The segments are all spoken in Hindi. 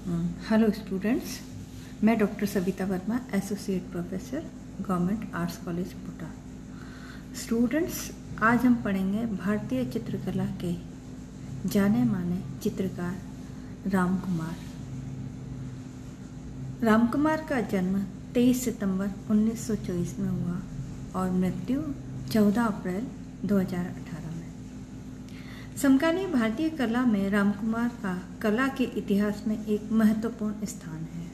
हेलो स्टूडेंट्स, मैं doctor Savita Verma, associate professor, government arts college Kota. Students, आज हम पढ़ेंगे भारतीय चित्रकला के जाने माने चित्रकार रामकुमार। रामकुमार का जन्म 23 सितंबर 1924 में हुआ और मृत्यु 14 अप्रैल 2018 में। समकालीन भारतीय कला में रामकुमार का कला के इतिहास में एक महत्वपूर्ण स्थान है।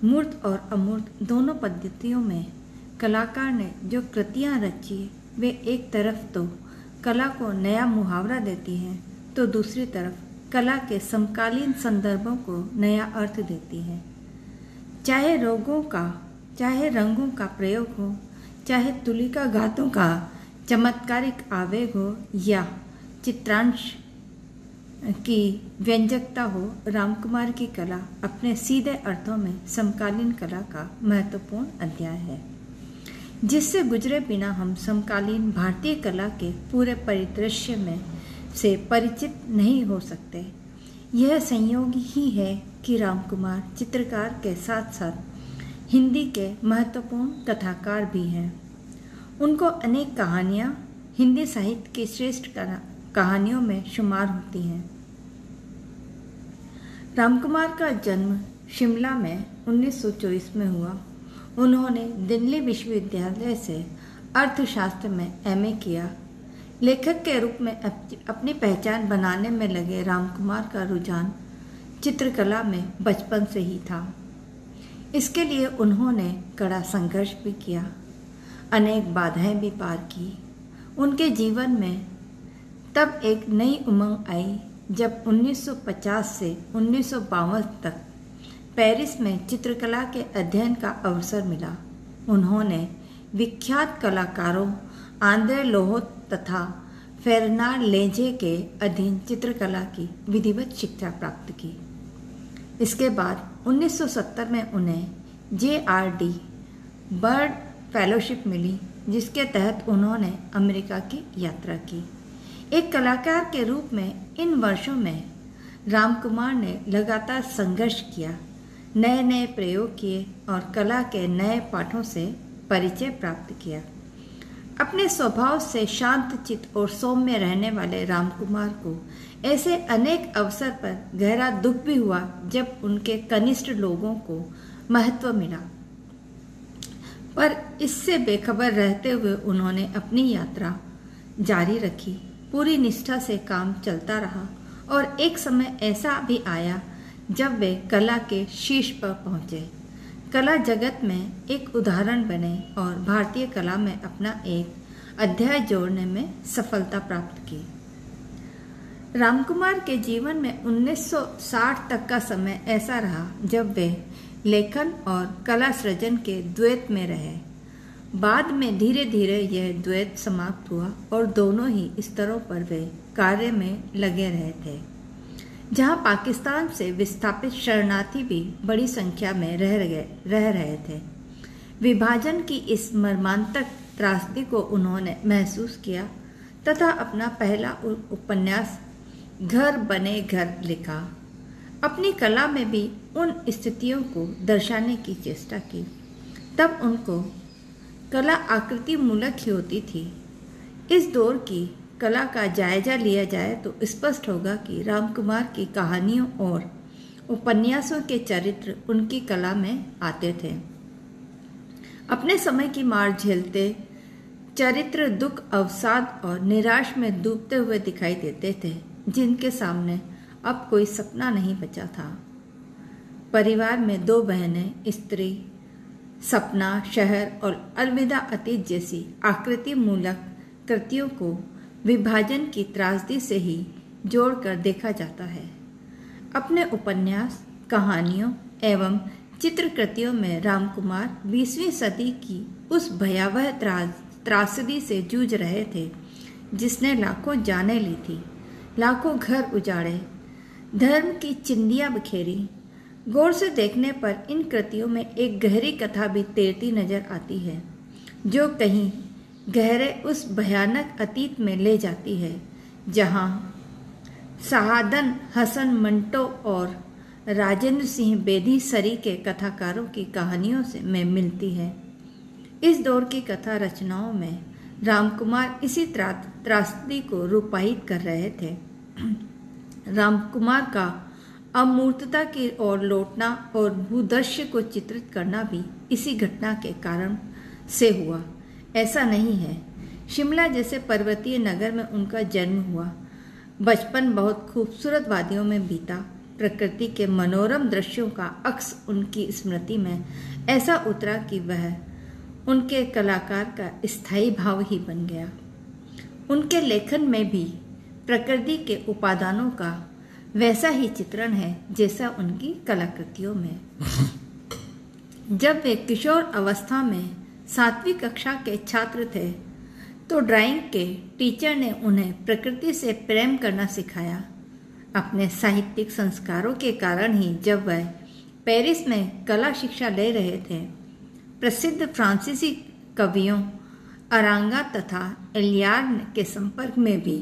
मूर्त और अमूर्त दोनों पद्धतियों में कलाकार ने जो कृतियां रची वे एक तरफ तो कला को नया मुहावरा देती हैं तो दूसरी तरफ कला के समकालीन संदर्भों को नया अर्थ देती हैं। चाहे रंगों का प्रयोग हो, चाहे तुलिका घातों का चमत्कारिक आवेग हो या चित्रांश की व्यंजकता हो, रामकुमार की कला अपने सीधे अर्थों में समकालीन कला का महत्वपूर्ण अध्याय है, जिससे गुजरे बिना हम समकालीन भारतीय कला के पूरे परिदृश्य में से परिचित नहीं हो सकते। यह संयोग ही है कि रामकुमार चित्रकार के साथ साथ हिंदी के महत्वपूर्ण कथाकार भी हैं। उनको अनेक कहानियाँ हिंदी साहित्य की श्रेष्ठ कहानियों में शुमार होती हैं। रामकुमार का जन्म शिमला में 1924 में हुआ। उन्होंने दिल्ली विश्वविद्यालय से अर्थशास्त्र में एमए किया। लेखक के रूप में अपनी पहचान बनाने में लगे रामकुमार का रुझान चित्रकला में बचपन से ही था। इसके लिए उन्होंने कड़ा संघर्ष भी किया, अनेक बाधाएं भी पार की। उनके जीवन में तब एक नई उमंग आई जब 1950 से 1952 तक पेरिस में चित्रकला के अध्ययन का अवसर मिला। उन्होंने विख्यात कलाकारों आंद्रे लोहोत तथा फेर्नांड लेजे के अधीन चित्रकला की विधिवत शिक्षा प्राप्त की। इसके बाद 1970 में उन्हें JRD बर्ड फेलोशिप मिली, जिसके तहत उन्होंने अमेरिका की यात्रा की। एक कलाकार के रूप में इन वर्षों में रामकुमार ने लगातार संघर्ष किया, नए नए प्रयोग किए और कला के नए पाठों से परिचय प्राप्त किया। अपने स्वभाव से शांत चित्त और सौम्य रहने वाले रामकुमार को ऐसे अनेक अवसर पर गहरा दुख भी हुआ जब उनके कनिष्ठ लोगों को महत्व मिला, पर इससे बेखबर रहते हुए उन्होंने अपनी यात्रा जारी रखी। पूरी निष्ठा से काम चलता रहा और एक समय ऐसा भी आया जब वे कला के शीर्ष पर पहुंचे, कला जगत में एक उदाहरण बने और भारतीय कला में अपना एक अध्याय जोड़ने में सफलता प्राप्त की। रामकुमार के जीवन में 1960 तक का समय ऐसा रहा जब वे लेखन और कला सृजन के द्वैत में रहे। बाद में धीरे धीरे यह द्वैत समाप्त हुआ और दोनों ही स्तरों पर वे कार्य में लगे रहे थे। जहां पाकिस्तान से विस्थापित शरणार्थी भी बड़ी संख्या में रह रहे थे। विभाजन की इस मर्मांतक त्रासदी को उन्होंने महसूस किया तथा अपना पहला उपन्यास घर बने घर लिखा। अपनी कला में भी उन स्थितियों को दर्शाने की चेष्टा की। तब उनको कला आकृति मूलक ही होती थी। इस दौर की कला का जायजा लिया जाए तो स्पष्ट होगा कि रामकुमार की कहानियों और उपन्यासों के चरित्र उनकी कला में आते थे। अपने समय की मार झेलते चरित्र दुख, अवसाद और निराश में डूबते हुए दिखाई देते थे, जिनके सामने अब कोई सपना नहीं बचा था। परिवार में 2 बहनें, स्त्री, सपना, शहर और अलविदा अतीत जैसी आकृति मूलक कृतियों को विभाजन की त्रासदी से ही जोड़कर देखा जाता है। अपने उपन्यास, कहानियों एवं चित्रकृतियों में रामकुमार 20वीं सदी की उस भयावह त्रासदी से जूझ रहे थे जिसने लाखों जानें ली थी, लाखों घर उजाड़े, धर्म की चिंदियां बिखेरी। गौर से देखने पर इन कृतियों में एक गहरी कथा भी तैरती नजर आती है, जो कहीं गहरे उस भयानक अतीत में ले जाती है जहां सहादन, हसन मंटो और राजेंद्र सिंह बेदी सरी के कथाकारों की कहानियों से में मिलती है। इस दौर की कथा रचनाओं में रामकुमार इसी त्रासदी को रूपायित कर रहे थे। रामकुमार का अमूर्तता की ओर लौटना और भूदृश्य को चित्रित करना भी इसी घटना के कारण से हुआ, ऐसा नहीं है। शिमला जैसे पर्वतीय नगर में उनका जन्म हुआ। बचपन बहुत खूबसूरत वादियों में बीता। प्रकृति के मनोरम दृश्यों का अक्स उनकी स्मृति में ऐसा उतरा कि वह उनके कलाकार का स्थायी भाव ही बन गया। उनके लेखन में भी प्रकृति के उपादानों का वैसा ही चित्रण है जैसा उनकी कलाकृतियों में। जब वे किशोर अवस्था में 7वीं कक्षा के छात्र थे तो ड्राइंग के टीचर ने उन्हें प्रकृति से प्रेम करना सिखाया। अपने साहित्यिक संस्कारों के कारण ही जब वह पेरिस में कला शिक्षा ले रहे थे, प्रसिद्ध फ्रांसीसी कवियों अरांगा तथा एलियार्ड के संपर्क में भी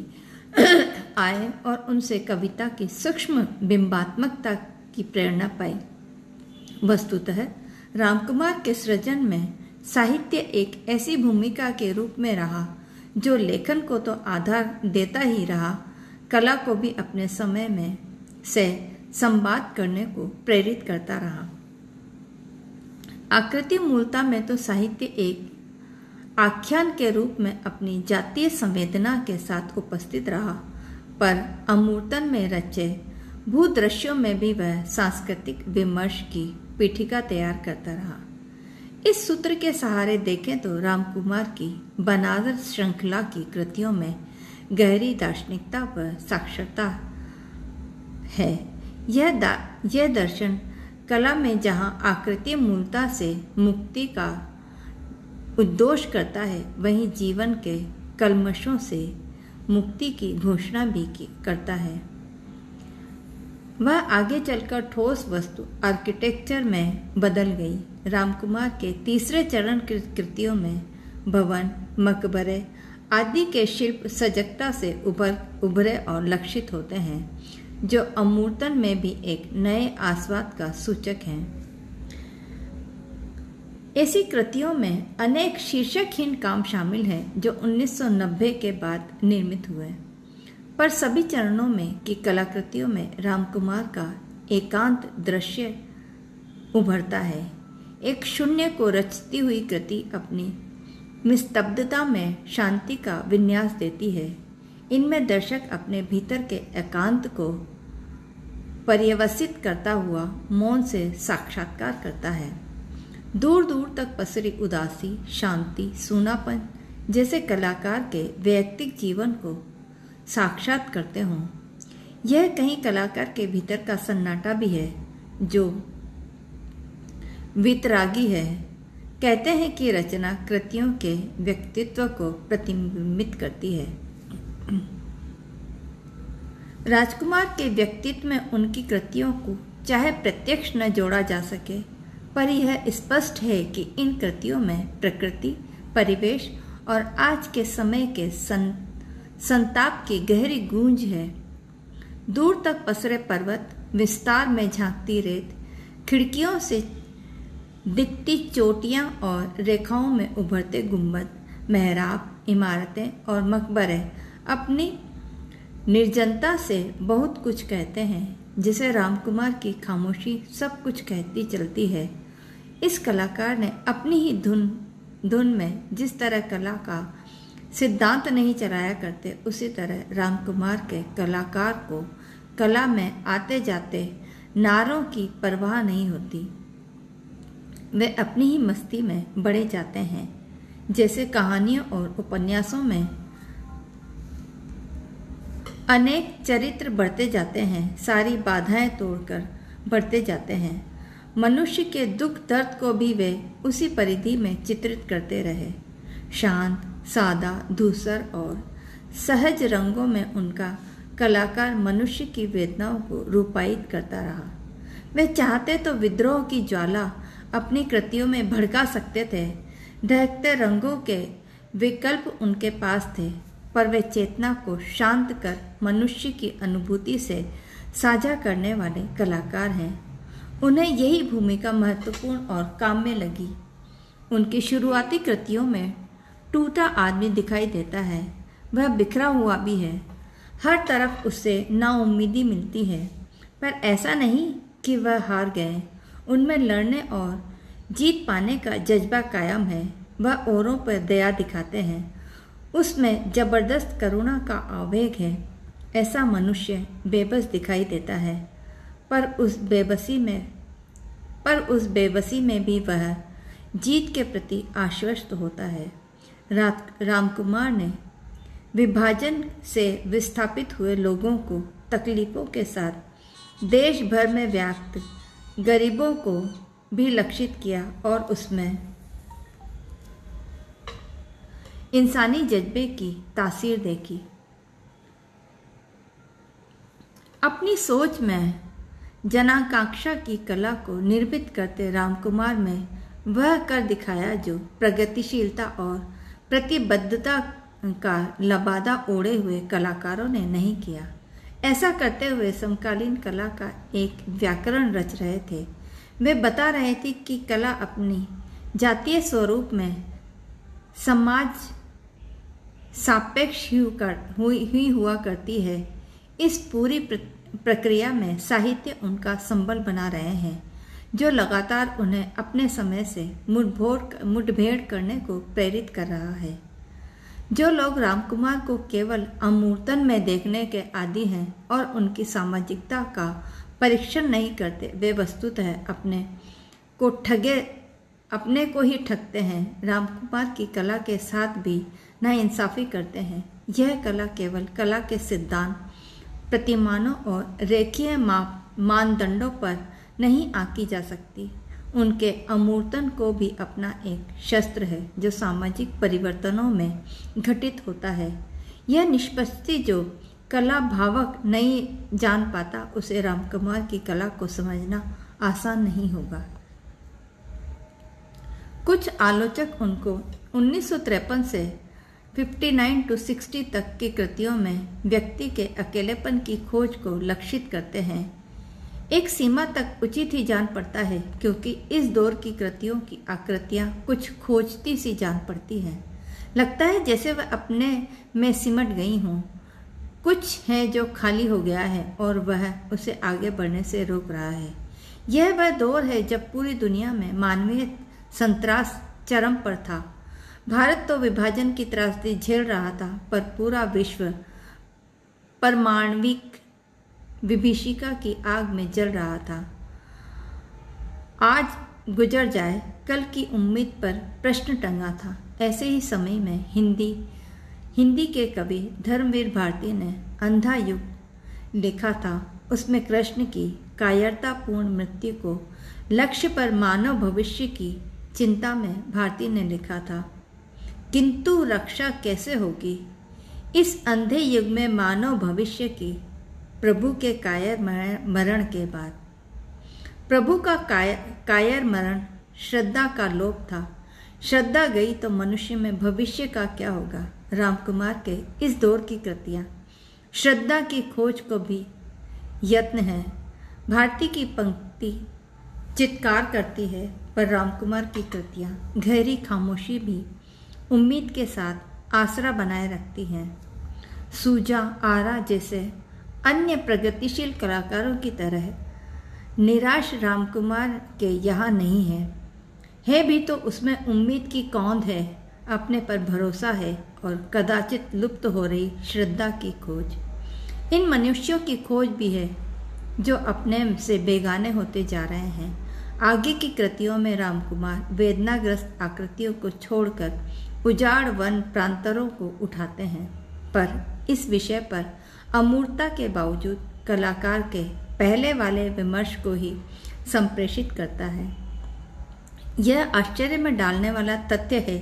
आए और उनसे कविता की सूक्ष्म बिंबात्मकता की प्रेरणा पाई। वस्तुतः रामकुमार के सृजन में साहित्य एक ऐसी भूमिका के रूप में रहा जो लेखन को तो आधार देता ही रहा, कला को भी अपने समय में से संवाद करने को प्रेरित करता रहा। आकृति मूलता में तो साहित्य एक आख्यान के रूप में अपनी जातीय संवेदना के साथ उपस्थित रहा, पर अमूर्तन में रचे भूदृश्यों में भी वह सांस्कृतिक विमर्श की पीठिका तैयार करता रहा। इस सूत्र के सहारे देखें तो रामकुमार की बनारस श्रृंखला की कृतियों में गहरी दार्शनिकता व साक्षरता है। यह दर्शन कला में जहाँ आकृति मूलता से मुक्ति का उद्घोष करता है, वहीं जीवन के कल्मशों से मुक्ति की घोषणा भी करता है। वह आगे चलकर ठोस वस्तु आर्किटेक्चर में बदल गई। रामकुमार के तीसरे चरण की कृतियों में भवन, मकबरे आदि के शिल्प सजगता से उभरे और लक्षित होते हैं, जो अमूर्तन में भी एक नए आस्वाद का सूचक हैं। ऐसी कृतियों में अनेक शीर्षकहीन काम शामिल हैं जो 1990 के बाद निर्मित हुए, पर सभी चरणों में की कलाकृतियों में रामकुमार का एकांत दृश्य उभरता है। एक शून्य को रचती हुई कृति अपनी निस्तब्धता में शांति का विन्यास देती है। इनमें दर्शक अपने भीतर के एकांत को पर्यवसित करता हुआ मौन से साक्षात्कार करता है। दूर दूर तक पसरी उदासी, शांति, सूनापन जैसे कलाकार के वैयक्तिक जीवन को साक्षात करते हों। यह कहीं कलाकार के भीतर का सन्नाटा भी है जो वितरागी है। कहते हैं कि रचना कृतियों के व्यक्तित्व को प्रतिबिंबित करती है। राजकुमार के व्यक्तित्व में उनकी कृतियों को चाहे प्रत्यक्ष न जोड़ा जा सके, पर यह स्पष्ट है कि इन कृतियों में प्रकृति, परिवेश और आज के समय के संताप की गहरी गूंज है। दूर तक पसरे पर्वत, विस्तार में झांकती रेत, खिड़कियों से दिखती चोटियां और रेखाओं में उभरते गुंबद, मेहराब, इमारतें और मकबरे अपनी निर्जनता से बहुत कुछ कहते हैं, जिसे रामकुमार की खामोशी सब कुछ कहती चलती है। इस कलाकार ने अपनी ही धुन में जिस तरह कला का सिद्धांत नहीं चलाया करते, उसी तरह रामकुमार के कलाकार को कला में आते जाते नारों की परवाह नहीं होती। वे अपनी ही मस्ती में बढ़े जाते हैं। जैसे कहानियों और उपन्यासों में अनेक चरित्र बढ़ते जाते हैं, सारी बाधाएं तोड़कर बढ़ते जाते हैं। मनुष्य के दुख दर्द को भी वे उसी परिधि में चित्रित करते रहे। शांत, सादा, धूसर और सहज रंगों में उनका कलाकार मनुष्य की वेदनाओं को रूपायित करता रहा। वे चाहते तो विद्रोह की ज्वाला अपनी कृतियों में भड़का सकते थे। दहकते रंगों के विकल्प उनके पास थे, पर वे चेतना को शांत कर मनुष्य की अनुभूति से साझा करने वाले कलाकार हैं। उन्हें यही भूमिका महत्वपूर्ण और काम में लगी। उनकी शुरुआती कृतियों में टूटा आदमी दिखाई देता है। वह बिखरा हुआ भी है। हर तरफ उससे नाउम्मीदी मिलती है, पर ऐसा नहीं कि वह हार गए। उनमें लड़ने और जीत पाने का जज्बा कायम है। वह औरों पर दया दिखाते हैं। उसमें जबरदस्त करुणा का आवेग है। ऐसा मनुष्य बेबस दिखाई देता है, पर उस बेबसी में भी वह जीत के प्रति आश्वस्त होता है। रामकुमार ने विभाजन से विस्थापित हुए लोगों को तकलीफों के साथ देश भर में व्याप्त गरीबों को भी लक्षित किया और उसमें इंसानी जज्बे की तासीर देखी। अपनी सोच में जनाकांक्षा की कला को निर्मित करते रामकुमार में वह कर दिखाया जो प्रगतिशीलता और प्रतिबद्धता का लबादा ओढ़े हुए कलाकारों ने नहीं किया। ऐसा करते हुए समकालीन कला का एक व्याकरण रच रहे थे। वे बता रहे थे कि कला अपनी जातीय स्वरूप में समाज सापेक्ष हुई हुआ करती है। इस पूरी प्रक्रिया में साहित्य उनका संबल बना रहे हैं, जो लगातार उन्हें अपने समय से मुठभेड़ करने को प्रेरित कर रहा है। जो लोग रामकुमार को केवल अमूर्तन में देखने के आदी हैं और उनकी सामाजिकता का परीक्षण नहीं करते, वे वस्तुतः अपने को ही ठगते हैं। रामकुमार की कला के साथ भी नाइंसाफी करते हैं। यह कला केवल कला के सिद्धांत, प्रतिमानों और रेखीय मानदंडों पर नहीं आंकी जा सकती। उनके अमूर्तन को भी अपना एक शस्त्र है जो सामाजिक परिवर्तनों में घटित होता है। यह निष्पत्ति जो कला भावक नहीं जान पाता, उसे रामकुमार की कला को समझना आसान नहीं होगा। कुछ आलोचक उनको 1953 से 59 to 60 तक की कृतियों में व्यक्ति के अकेलेपन की खोज को लक्षित करते हैं। एक सीमा तक उचित ही जान पड़ता है, क्योंकि इस दौर की कृतियों की आकृतियां कुछ खोजती सी जान पड़ती हैं। लगता है जैसे वह अपने में सिमट गई हों। कुछ है जो खाली हो गया है और वह उसे आगे बढ़ने से रोक रहा है। यह वह दौर है जब पूरी दुनिया में मानवीय संत्रास चरम पर था। भारत तो विभाजन की त्रासदी झेल रहा था, पर पूरा विश्व परमाणविक विभीषिका की आग में जल रहा था। आज गुजर जाए, कल की उम्मीद पर प्रश्न टंगा था। ऐसे ही समय में हिंदी के कवि धर्मवीर भारती ने अंधा युग लिखा था। उसमें कृष्ण की कायरतापूर्ण मृत्यु को लक्ष्य पर मानव भविष्य की चिंता में भारती ने लिखा था, किंतु रक्षा कैसे होगी इस अंधे युग में मानव भविष्य की, प्रभु के कायर मरण के बाद। प्रभु का कायर मरण श्रद्धा का लोप था। श्रद्धा गई तो मनुष्य में भविष्य का क्या होगा। रामकुमार के इस दौर की कृतियां श्रद्धा की खोज को भी यत्न है। भारती की पंक्ति चित्कार करती है, पर रामकुमार की कृतियां गहरी खामोशी भी उम्मीद के साथ आसरा बनाए रखती हैं। सूजा आरा जैसे अन्य प्रगतिशील कलाकारों की तरह निराश रामकुमार के यहाँ नहीं है भी तो उसमें उम्मीद की कौंध है, अपने पर भरोसा है और कदाचित लुप्त हो रही श्रद्धा की खोज। इन मनुष्यों की खोज भी है जो अपने से बेगाने होते जा रहे हैं। आगे की कृतियों में रामकुमार वेदनाग्रस्त आकृतियों को छोड़कर उजाड़ वन प्रांतरों को उठाते हैं, पर इस विषय पर अमूर्तता के बावजूद कलाकार के पहले वाले विमर्श को ही संप्रेषित करता है। यह आश्चर्य में डालने वाला तथ्य है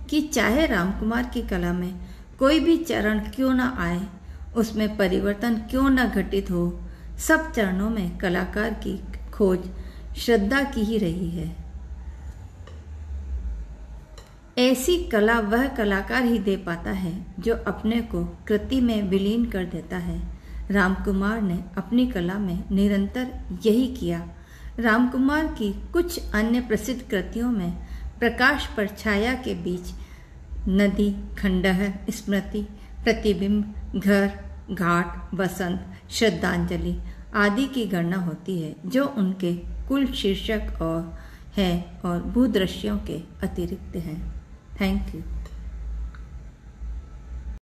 कि चाहे रामकुमार की कला में कोई भी चरण क्यों न आए, उसमें परिवर्तन क्यों न घटित हो, सब चरणों में कलाकार की खोज श्रद्धा की ही रही है। ऐसी कला वह कलाकार ही दे पाता है जो अपने को कृति में विलीन कर देता है। रामकुमार ने अपनी कला में निरंतर यही किया। रामकुमार की कुछ अन्य प्रसिद्ध कृतियों में प्रकाश पर छाया के बीच नदी, खंडहर, स्मृति, प्रतिबिंब, घर, घाट, वसंत, श्रद्धांजलि आदि की गणना होती है, जो उनके कुल शीर्षक और भूदृश्यों के अतिरिक्त हैं। Thank you.